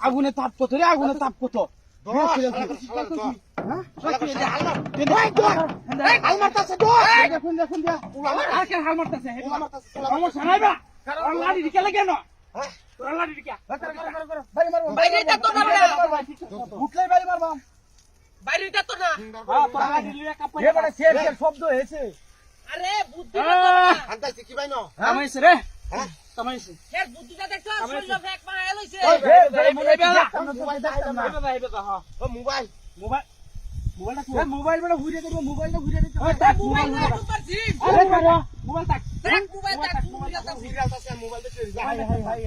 আগুনে তাপ কত রে, আগুনে তাপ কত? শব্দ হয়েছে। আরে বুদ্ধি কি ভাই না রে কামাইছে এর বুদ্ধিটা দেখছো শরীর ফেক মারা লইছে মোবাইল মোবাইল বড় ঘুরে দেব মোবাইলটা ঘুরে দিতে মোবাইল না তোমার জিম আরে বাবা মোবাইল তাক মোবাইল আছে মোবাইলটা চলে যায় হাই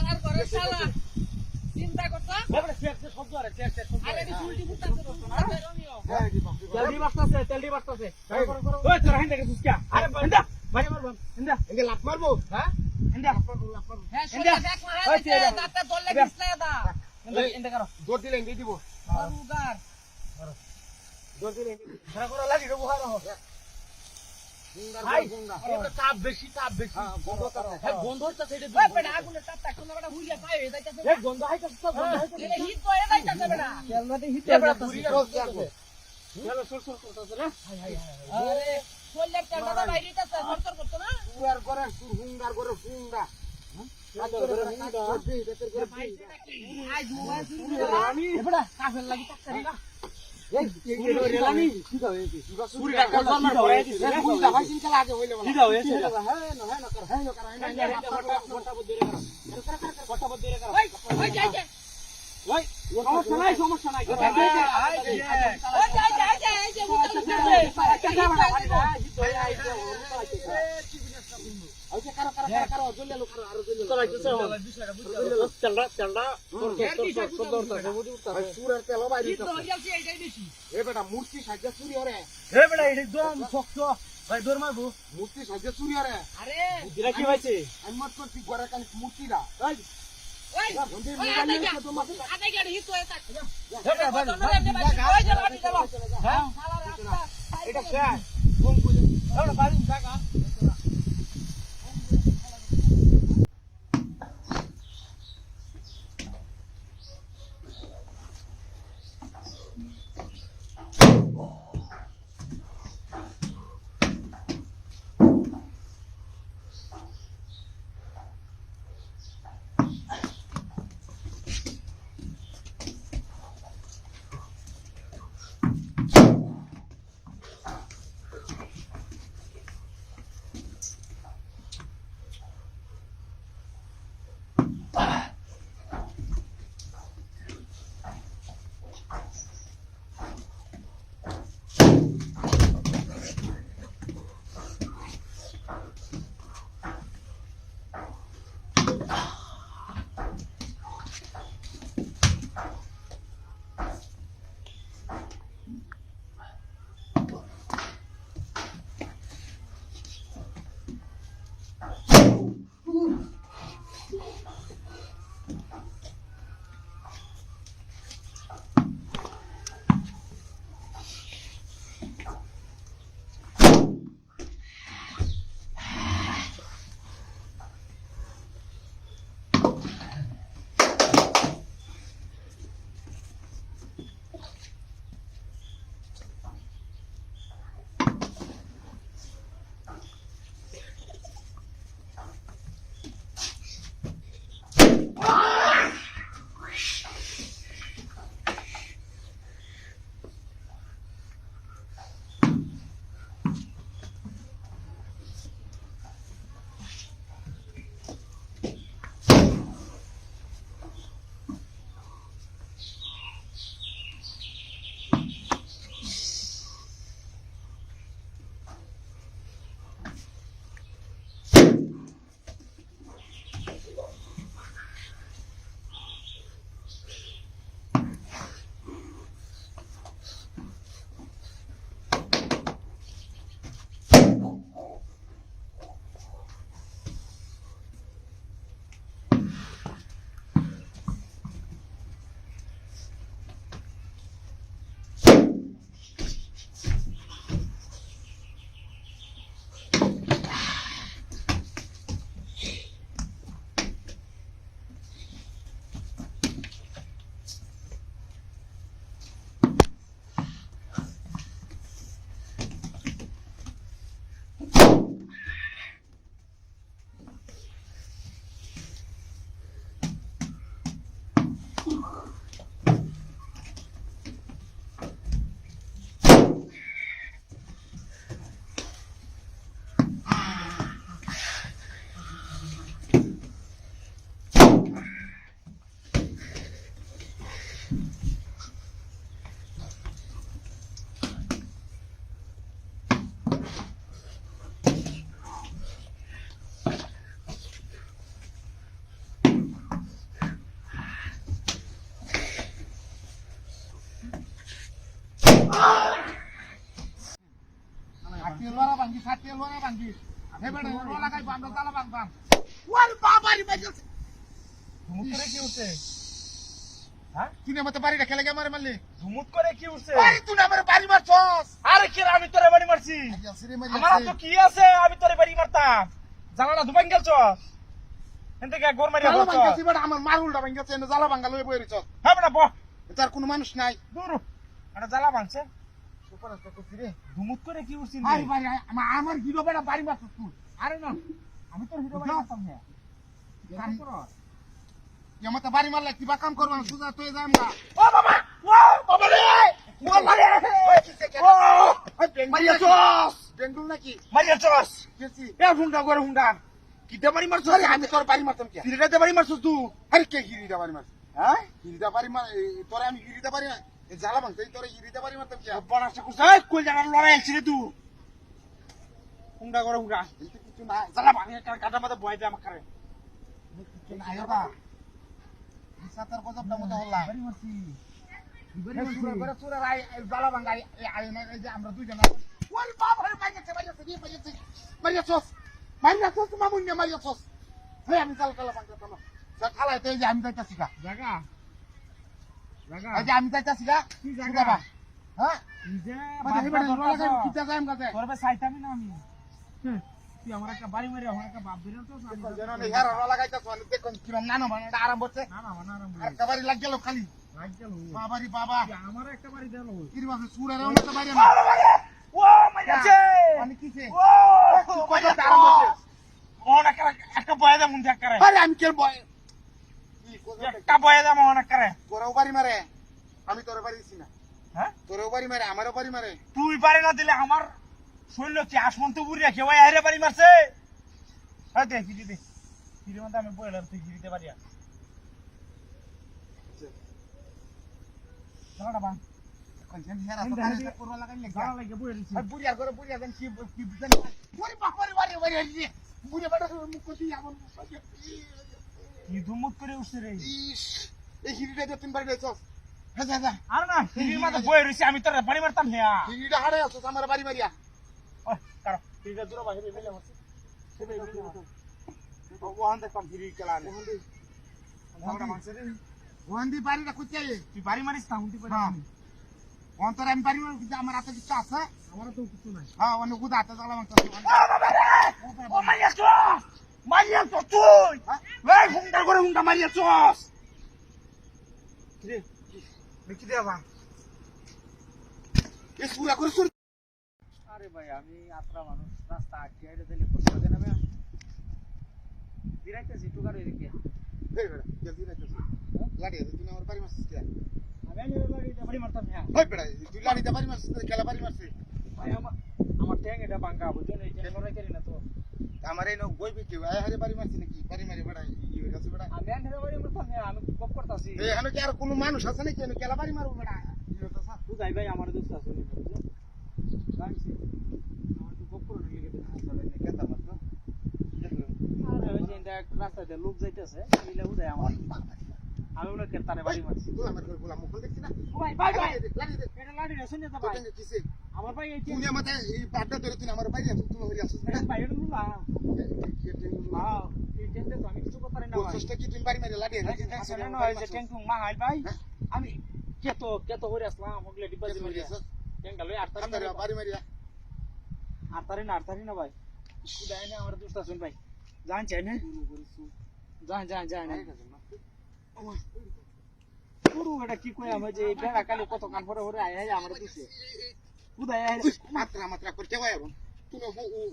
আর করে শালা চিন্তা করছ বড় শেষ শব্দ আরে শেষ শব্দ আরে দি উল্টি ফুটাছে তোমরা রনিও তেলডি বাসতাছে ওই তোর হাইন্দা গেছিস কি আরে বান্দা বাড়ি মারব ইন্দা ইন্দা লাফ মারবো হ্যাঁ ইন্দা লাফ মারবো হ্যাঁ শরীর ফেক মারা লইছে তাতে দলে দিছলে দা ইন্দা করো দৌড় দিলে ইন্দা দিব রুগার দৌড় দিলে ধরা করা লাগি রে বুহার হ এটা তাপ বেশি গন্ধ করো হ্যাঁ গন্ধ হচ্ছে সেটা ওই পেড়া আগুনে তাপটা কোন একটা হুইয়া পায় হয়ে যাইতাছে এই গন্ধ হাইতাছে তো গন্ধ হাইতাছে এটা হিট হয়ে যাইতাছে বেটা তেলমাতে হিট হয়ে যাচ্ছে চলো সুর করতেছে না আরে শরীরের তেলটা বাইরে যাচ্ছে সরসর করতে না সুরার করে সুর হুঙ্গার করে হুঙ্গা আই মোবাইল এবড়া কাফের লাগি টাক্কারি না এই রেলানি সিধা হয়েছে সুরি ডাক্তার জন্মার পরে দিছে বুঝলা ভাই সিন কালা আগে হইলে বলা সিধা হয়েছে হ্যাঁ না কর ফটা বদ দেরে কর ওই যাই যাই ওই সমস্যা নাই ওই যাই এই যে বুঝতে কারো জললে লোক আরো জললে চলাইতেছে চলরা সুরের তেল বাইরে এ বেটা মূর্তি সাজা চুরি ওরে এ বেটা একদম শক্ত ভাই দৌড় মারবো মূর্তি সাজা চুরি ওরে আরে বুদ্ধিরা কি হইছে আমি মত করছি গরে কাল মূর্তিটা ওই বন্ধে মোবাইল নিয়ে তো মাথা আতে গাড়ি হিট হয়ে থাকে এটা ভাই ওই যে লাঠি দাও হ্যাঁ শালা রাস্তা এটা শেষ কোন কইলে ওটা বাড়ি জায়গা Satilwara bangki. Hebeda rola kai banda tala bangtam. Wal babari bajil. ধুমুত করে কি উঠছে? হ্যাঁ? তুই আমাতে বাড়ি রেখে লাগে মারে মারলি। ধুমুত করে কি উঠছে? আরে তুই আমার বাড়ি মারছস। আরে কি রে, আমি তোরে বাড়ি মারছি? আমার তো কি আছে, আমি তোরে বাড়ি মারতাম। জানালা দুবান গেলছস? এনতে কে গোর মারিয়া জালা বলছস? বাঙ্গাছি বড় আমার মারুলটা বাঙ্গাছে এনে জালা বাঙ্গা লই বই রিছস। হ্যাঁ বেটা বহ। তার কোনো মানুষ নাই। দূর। এটা জ্বালা ভাঙছে। সুপার তো করছি রে। ধুমুত করে কি উঠছিস? আরে বাড়ি আমার হিরো বড় বাড়ি মারছস তুই। আরে না, আমি তোর হিরো বাড়ি মারতাম না। কাম কর। আমাতে বাড়ি মারলে কি বা কাম করব না সুজা তুই যাম না। ও বাবা! ও বাবা রে! ও মারে! ও! মারিয়াছস! বেঙ্গল নাকি? মারিয়াছস! কেসি? এ হুন্ডা করে হুন্ডা। কিটা বাড়ি মারছস? আরে আমি তোর বাড়ি মারতাম কি? সিলেটে বাড়ি মারছস তুই? আরে কে হিরিটা বাড়ি মার? হ্যাঁ? হিরিটা বাড়ি মার তোরে আমি হিরিটা বাড়ি না। এই জালা বাঙ্গতে তোরে হিরিটা বাড়ি মারতাম কি? বনাসে কুসাই কই জানার লড়াই আছিস তুই? হুন্ডা করে হুন্ডা। কিন্তু কিছু নাই। জ্বালা ভাঙে কাটা মাথা বয় দে আমাকে। কিছু নাই বাবা। সাতার গজবটা মতো হল্লা। বাড়ি মারছি। সুরা রাই জালা বাঙ্গা আই না এই যে আমরা দুইজন আছি। ওর বাপ রে মারিয়াছস মামুন্যা মারিয়াছস। হে আমি জালা বাঙ্গা না। যা খালাইতে এই যে আমি যাইতাছি গা। জায়গা জায়গা এই যে আমি যাইতাছি গা। কি জায়গা? হ্যাঁ? নিজে মানে হেবে রোলা কিটা যাইম গাতে। তোর বে সাইতামি না আমি। তুই আমার একটা বাড়ি মারি আমার একটা বাপ দিরা তো যেন নে হেরা রোলা গাইতাছ মানে দেখুন কিরম নানো বানাটা আরাম হচ্ছে। না না না আরাম আর কাবারি লাগ গেল খালি। রাজ গেল বাবারি বাবা। আমার একটা বাড়ি দেলো কির বাবা সুরের মতো বাইরে না। ও মাইয়াছে মানে কিছে? ও কত আরাম হচ্ছে। মনে করে একটা বয় দে মুন দেখ করে আরে আমি কেন বয়? একটা বয় দে মনে করে তোরাও বাড়ি মারে আমি তোর বাড়ি দিছি না। হ্যাঁ তোরাও বাড়ি মারে আমারও বাড়ি মারে। তুই বাড়ি না দিলে আমার শৈল কি আসমন্ত বুড়ি রাখে ওই আইরে বাড়ি মারছে। হ্যাঁ দে হিরি দে হিরি মধ্যে আমি বইলাম তুই হিরিতে বাড়ি আর চলটা বাং কনসেন হেরা তো কানে করবা লাগাই লাগা। গালা লাগে বইরেছি আর বুড়ি আর করে বুড়ি আর কি কি বুঝেন। ওরে বাবারে বাড়ি বাড়ি আইছে। বুড়ি বড় মুখ কই আমন কি ধুমুত করে উঠছে রে। ইস এই হিরিটা দিয়ে তিন বাড়ি যাইছস। হ্যাঁ যা যা। আর না হিরির মধ্যে বই রইছি আমি তোর বাড়ি মারতাম হ্যাঁ হিরিটা হাড়ে আছস আমার বাড়ি মারিয়া। ওই কারো হিরিটা দূর বাইরে বেলে মারছে সেবে বেলে মারছে ও ওখান থেকে কম হিরি কেলা রে আমরা মারছে রে ওহান্দি বাড়িটা কইতে তুই বাড়ি মারিস না হুন্টি করে হ্যাঁ। অন্তর আমি বাড়ি মারি কিন্তু আমার হাতে কিছু আছে। আমারও তো কিছু নাই হ্যাঁ অন্য গুদা হাতে জ্বালা মাংস। ও মারিয়াছস মারিয়াছস তুই এই হুন্ডা করে হুন্ডা মারিয়াছস রে দেখি দেবা এই সুরা করে সুর। আরে ভাই আমি আত্রা মানুষ রাস্তা আটকে আইলে দিলে কষ্ট হবে না ভাই দিরাইতেছি টুকার এদিকে এই বেড়া জলদি রাখছিস। লাড়ি তুই আমার বাড়ি মারছিস কি? আমি আইলে বাড়ি মারতাম হ্যাঁ ওই বেড়া তুই লাড়িতে বাড়ি মারছিস খেলা বাড়ি মারছিস। ভাই আমার ট্যাং এটা বাঙ্কা বুঝছেন এই ট্যাং লড়াই করি না তো আমার এই নক বই বিকে আয় হারে বাড়ি মারছিস নাকি? বাড়ি মারি বেড়া ই হয়ে গেছে বেড়া। আমি আইলে বাড়ি মারতাম হ্যাঁ আমি কপ করতাছি এই এখানে কি আর কোনো মানুষ আছে নাকি? এখানে খেলা বাড়ি মারবো বেড়া। ই হতো স্যার। তুই যাই ভাই আমার দোস্ত আছে বুঝছেন জানছি আমার তো কপ করে লেগে দিন আসলে নে কেতা মারছো। আরে ওই যে দেখ রাস্তাতে লোক যাইতেছে এইলা উদয় আমার আমি মনে কেতারে বাড়ি মারছি তুই আমার করে বলা মুখ দেখছিস না? ভাই ভাই ভাই লাড়ি দে। এটা লাড়ি না শুনে তো তোর ভাই সঙ্গে কিসে? আমার ভাই এই তুই আমাতে এই বাড্ডা ধরে তুই আমার বাড়ি আসছিস তুমি হরি আসছিস বেড়া। ভাই এটা নুলা হ্যাঁ এই টেন্ডে তো আমি কিছু করতে পারি না ভাই কোশটা কি তুই বাড়ি মারি লাড়ি এই যে দেখছেন না এই যে ট্যাঙ্ক মা হাই ভাই আমি কেতো হরে আসলাম ওগুলা ডিব্বা জি মারিয়া ট্যাঙ্ক গালে আমরা বাড়ি মারিয়া। আটতারি না ভাই উদয় না আমার দোস্ত আছেন ভাই জান চাই না যান না পুরো এটা কি কই আমি যে বেড়া কালে কত কান পরে হরে আয় আয় আমার দিছে উদয় আয় মাত্রা করতে হয় এখন তুই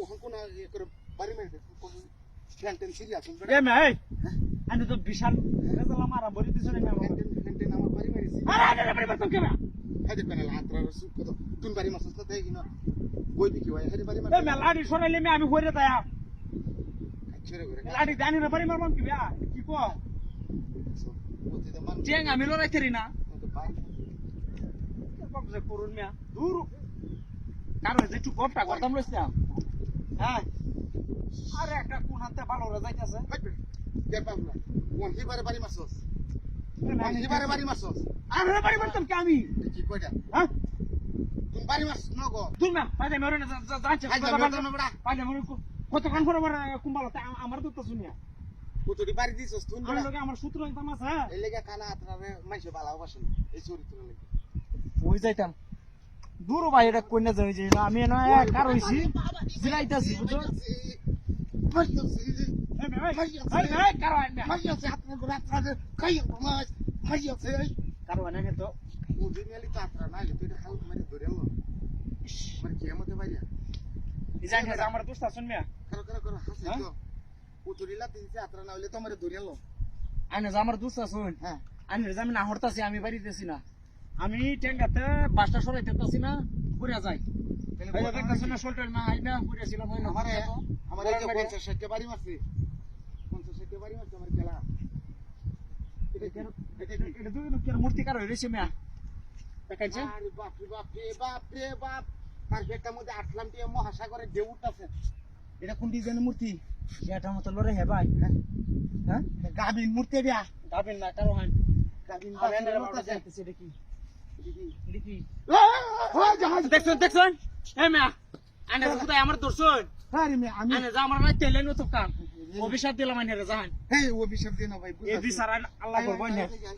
ও কোন করে বাড়ি মারি কোন টেনশন সিরিয়াস এ ভাই আমি তো বিশাল রেজালা মারা বলি দিছ না আমি টেনশন আমার বাড়ি মারিছি। আরে বাড়ি তো কেবা হাতে পেনা লাত্রা সুখ কত তুই বাড়ি মারছস না দেই না বই দিকি ভাই হাতে বাড়ি মার। এ মেলাডি সরাইলে আমি হরে তায়া ছেড়ে করে লাডি জানি না বাড়ি মারবাম কি কি কো ওতে তো মান চেং আমি লড়াইতেরি না কবজা করুন মিয়া দূর কারো যে একটু গপটা করতাম রইছ না হ্যাঁ আরে একটা কোন হাতে ভালো রে যাইতাছে কে পাবো না কোন হিবারে বাড়ি মারছস কোন হিবারে বাড়ি মারছস আরে বাড়ি মারতাম কি আমি কি কইটা হ্যাঁ তুমি বাড়ি মারছ নগো দূর না পাইলে মরে না যাচ্ছে আই যাবে তো না বড়া পাইলে মরে কতক্ষণ পরে আমার কুম্বালতে আমার দুধ তো শুনিয়া কুতুরি বাড়ি দিছস তুই আমার লগে আমার সূত্র হইতাম আছে হ্যাঁ এই লেগে কানা আতরারে মাইছে বালাও বসে এই চরিত্র লেগে ওই যাইতাম দূর ভাই এটা কইনা যাই যে আমি না কার হইছি জিরাইতাছি বুঝছো মারিয়াছি এই কার হয় না মারিয়াছি আতরা গোলা আতরা কাই মাছ মারিয়াছি কার হয় না তো ওদিন এলি তো আতরা নাইলে তুই হাল মারি ধরে এলো মানে কি আমতে বাইয়া এই জানি না আমার দোস্ত শুন মিয়া করো হাসি তো কুতুরি লাতি দিছে আতরা না হইলে তো আমারে ধরে এলো আইনে আমার দোস্ত শুন হ্যাঁ আইনে আমি না হরতাছি আমি বাড়িতেছি না আমি টেঙ্গাতে বাসটা সরাইতেছি না ঘুরে যাই এই দেখতেছ না শোল্টার না আইনা ঘুরে ছিলাম ওই আমারে নহরে আমারে যে 50 60 বাড়ি মারছি 50 60 বাড়ি মারছি আমার গেলা এটা দুই লোকের মূর্তি কার হইছে মিয়া দেখাইছে আরে বাপ রে বাপ তার বেটার মধ্যে আটলাম দিয়ে মহাসাগরে ঢেউ উঠতেছে এটা কোন ডিজাইনের মূর্তি এটা মতো লড়ে হে ভাই হ্যাঁ গাবিন মূর্তি দিয়া গাবেন না কারো হয় গাবিন আমি এনে বাবা বাবা যাইতেছি এটা কি এটা কি জাহাজ দেখছেন এ মিয়া আনে কোথায় আমার দর্শন আরে মে আমি আনে যা আমার রাত তেলে নতো কাম অভিশাপ দিলাম আনে রে জাহান এই অভিশাপ দিন ভাই এ বিচার আল্লাহ করবো না বুঝা